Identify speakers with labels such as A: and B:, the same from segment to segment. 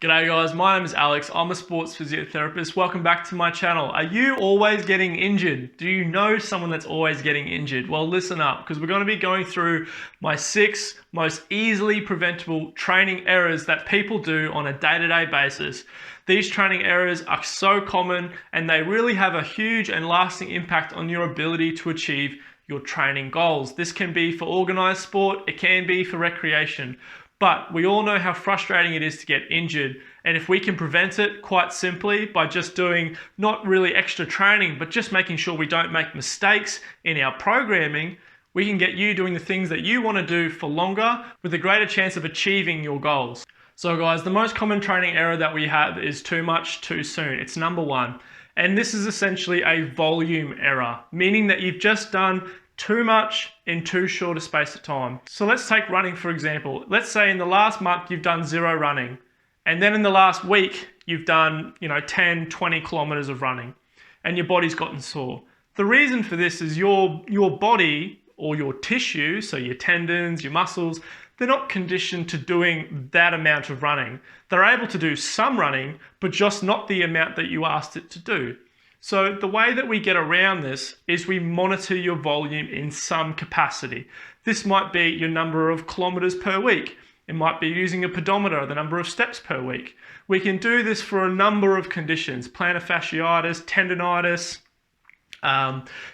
A: G'day guys, my name is Alex. I'm a sports physiotherapist. Welcome back to my channel. Are you always getting injured? Do you know someone that's always getting injured? Well, listen up, because we're going to be going through my 6 most easily preventable training errors that people do on a day-to-day basis. These training errors are so common and they really have a huge and lasting impact on your ability to achieve your training goals. This can be for organized sport, it can be for recreation. But we all know how frustrating it is to get injured. And if we can prevent it quite simply by just doing not really extra training, but just making sure we don't make mistakes in our programming, we can get you doing the things that you want to do for longer with a greater chance of achieving your goals. So guys, the most common training error that we have is too much too soon. It's number 1. And this is essentially a volume error, meaning that you've just done too much in too short a space of time. So let's take running for example. Let's say in the last month you've done 0 running, and then in the last week you've done 10, 20 kilometers of running, and your body's gotten sore. The reason for this is your body or your tissue, so your tendons, your muscles, they're not conditioned to doing that amount of running. They're able to do some running, but just not the amount that you asked it to do. So the way that we get around this is we monitor your volume in some capacity. This might be your number of kilometers per week. It might be using a pedometer, the number of steps per week. We can do this for a number of conditions: plantar fasciitis, tendonitis,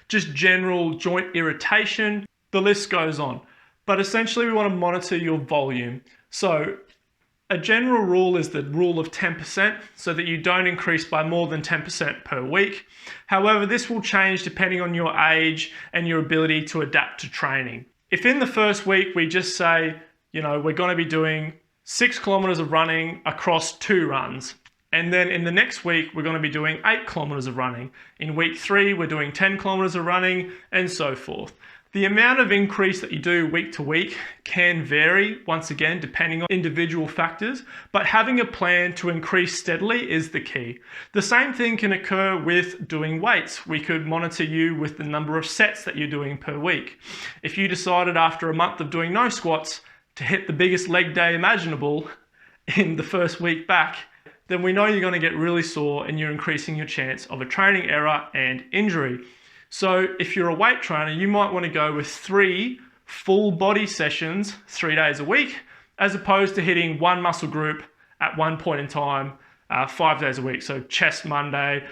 A: just general joint irritation. The list goes on. But essentially we want to monitor your volume. So a general rule is the rule of 10%, so that you don't increase by more than 10% per week. However, this will change depending on your age and your ability to adapt to training. If in the first week we just say, we're going to be doing 6 kilometers of running across 2 runs, and then in the next week we're going to be doing 8 kilometers of running. In week 3 we're doing 10 kilometers of running, and so forth. The amount of increase that you do week to week can vary, once again, depending on individual factors, but having a plan to increase steadily is the key. The same thing can occur with doing weights. We could monitor you with the number of sets that you're doing per week. If you decided after a month of doing no squats to hit the biggest leg day imaginable in the first week back, then we know you're going to get really sore and you're increasing your chance of a training error and injury. So if you're a weight trainer, you might want to go with 3 full body sessions 3 days a week, as opposed to hitting one muscle group at one point in time, 5 days a week. So chest Monday,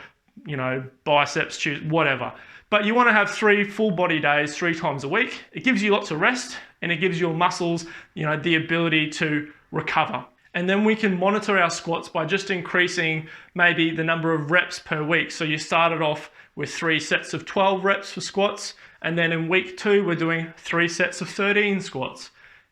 A: biceps Tuesday, whatever. But you want to have 3 full body days 3 times a week. It gives you lots of rest and it gives your muscles, the ability to recover. And then we can monitor our squats by just increasing maybe the number of reps per week. So you started off with 3 sets of 12 reps for squats, and then in week 2 we're doing 3 sets of 13 squats.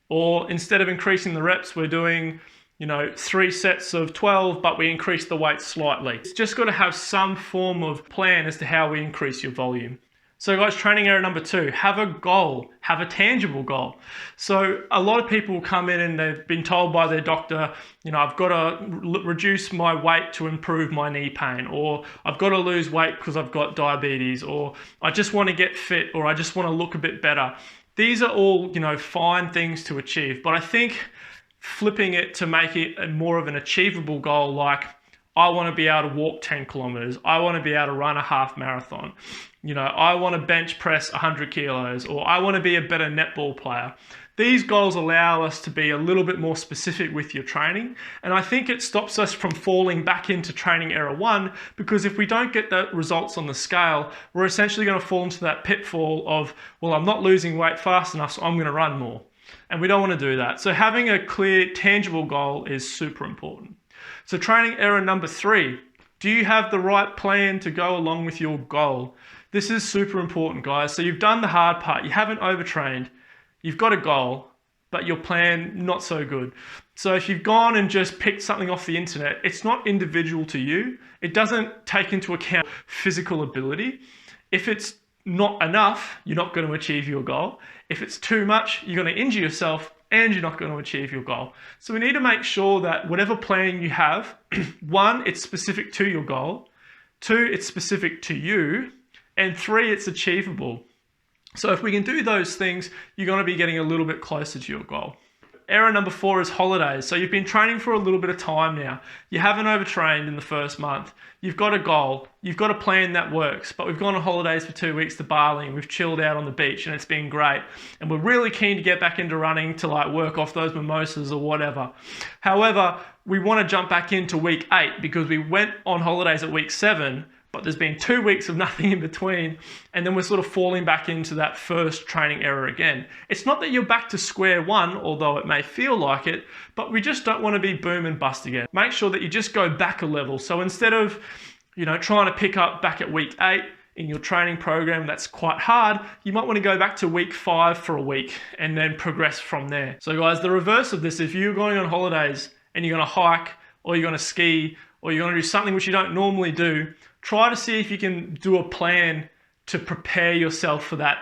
A: Or instead of increasing the reps, we're doing 3 sets of 12, but we increase the weight slightly. It's just got to have some form of plan as to how we increase your volume. So guys, training error number 2, have a goal, have a tangible goal. So a lot of people will come in and they've been told by their doctor, I've got to reduce my weight to improve my knee pain, or I've got to lose weight because I've got diabetes, or I just want to get fit, or I just want to look a bit better. These are all, fine things to achieve, but I think flipping it to make it more of an achievable goal, like I want to be able to walk 10 kilometers. I want to be able to run a half marathon. I want to bench press 100 kilos, or I want to be a better netball player. These goals allow us to be a little bit more specific with your training. And I think it stops us from falling back into training error 1, because if we don't get the results on the scale, we're essentially going to fall into that pitfall of, well, I'm not losing weight fast enough, so I'm going to run more. And we don't want to do that. So having a clear, tangible goal is super important. So training error number 3, do you have the right plan to go along with your goal? This is super important, guys. So you've done the hard part. You haven't overtrained. You've got a goal, but your plan, not so good. So if you've gone and just picked something off the internet, it's not individual to you. It doesn't take into account physical ability. If it's not enough, you're not going to achieve your goal. If it's too much, you're going to injure yourself and you're not going to achieve your goal. So we need to make sure that whatever plan you have, 1, it's specific to your goal, 2, it's specific to you, and 3, it's achievable. So if we can do those things, you're going to be getting a little bit closer to your goal. Error number 4 is holidays. So you've been training for a little bit of time now. You haven't overtrained in the first month. You've got a goal. You've got a plan that works. But we've gone on holidays for 2 weeks to Bali and we've chilled out on the beach and it's been great. And we're really keen to get back into running to like work off those mimosas or whatever. However, we want to jump back into week 8 because we went on holidays at week 7, but there's been 2 weeks of nothing in between, and then we're sort of falling back into that first training error again. It's not that you're back to square one, although it may feel like it, but we just don't want to be boom and bust again. Make sure that you just go back a level. So instead of, trying to pick up back at week 8 in your training program, that's quite hard, you might want to go back to week 5 for a week and then progress from there. So guys, the reverse of this, if you're going on holidays and you're going to hike or you're going to ski or you're going to do something which you don't normally do, try to see if you can do a plan to prepare yourself for that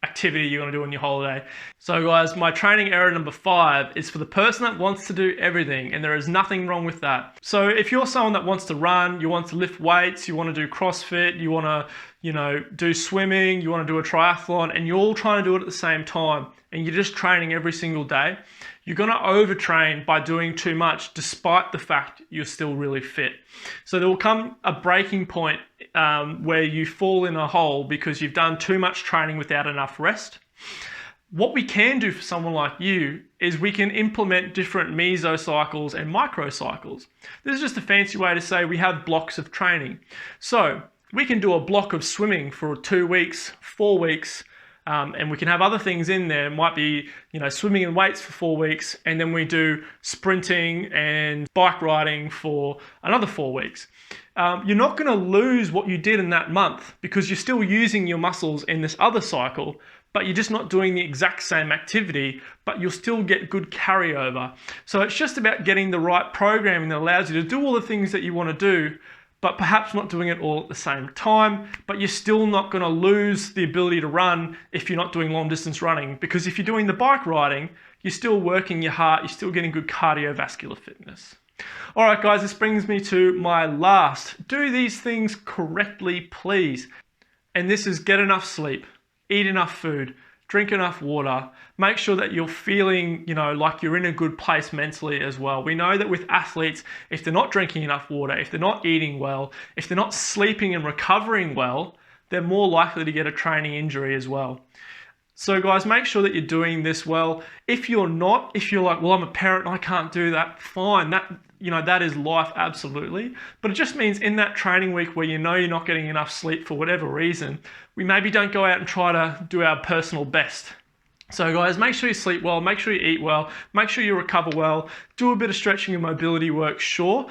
A: activity you're going to do on your holiday. So guys, my training error number 5 is for the person that wants to do everything, and there is nothing wrong with that. So if you're someone that wants to run, you want to lift weights, you want to do CrossFit, you want to do swimming, you want to do a triathlon, and you're all trying to do it at the same time, and you're just training every single day, you're going to overtrain by doing too much despite the fact you're still really fit. So there will come a breaking point where you fall in a hole because you've done too much training without enough rest. What we can do for someone like you is we can implement different mesocycles and microcycles. This is just a fancy way to say we have blocks of training. So we can do a block of swimming for 2 weeks, 4 weeks, and we can have other things in there. It might be, swimming and weights for 4 weeks, and then we do sprinting and bike riding for another 4 weeks. You're not going to lose what you did in that month because you're still using your muscles in this other cycle, but you're just not doing the exact same activity, but you'll still get good carryover. So it's just about getting the right programming that allows you to do all the things that you want to do, but perhaps not doing it all at the same time, but you're still not going to lose the ability to run if you're not doing long distance running, because if you're doing the bike riding, you're still working your heart, you're still getting good cardiovascular fitness. All right, guys, this brings me to my last. Do these things correctly, please. And this is get enough sleep, eat enough food, drink enough water, make sure that you're feeling, like you're in a good place mentally as well. We know that with athletes, if they're not drinking enough water, if they're not eating well, if they're not sleeping and recovering well, they're more likely to get a training injury as well. So guys, make sure that you're doing this well. If you're not, if you're like, well, I'm a parent, I can't do that, fine. That is life, absolutely. But it just means in that training week where you're not getting enough sleep for whatever reason, we maybe don't go out and try to do our personal best. So guys, make sure you sleep well, make sure you eat well, make sure you recover well, do a bit of stretching and mobility work, sure.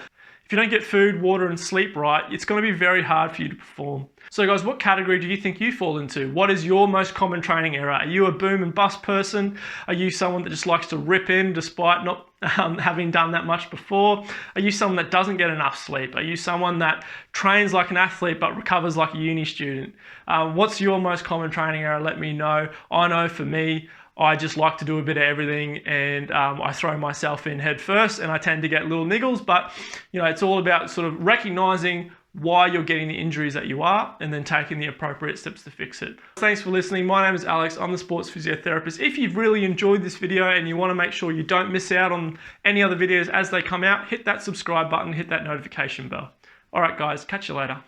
A: If you don't get food, water, and sleep right, it's going to be very hard for you to perform. So guys, what category do you think you fall into? What is your most common training error? Are you a boom and bust person? Are you someone that just likes to rip in despite not having done that much before? Are you someone that doesn't get enough sleep? Are you someone that trains like an athlete but recovers like a uni student? What's your most common training error? Let me know. I know for me, I just like to do a bit of everything, and I throw myself in head first, and I tend to get little niggles, but it's all about sort of recognizing why you're getting the injuries that you are and then taking the appropriate steps to fix it. Thanks for listening. My name is Alex. I'm the sports physiotherapist. If you've really enjoyed this video and you want to make sure you don't miss out on any other videos as they come out, hit that subscribe button, hit that notification bell. All right, guys, catch you later.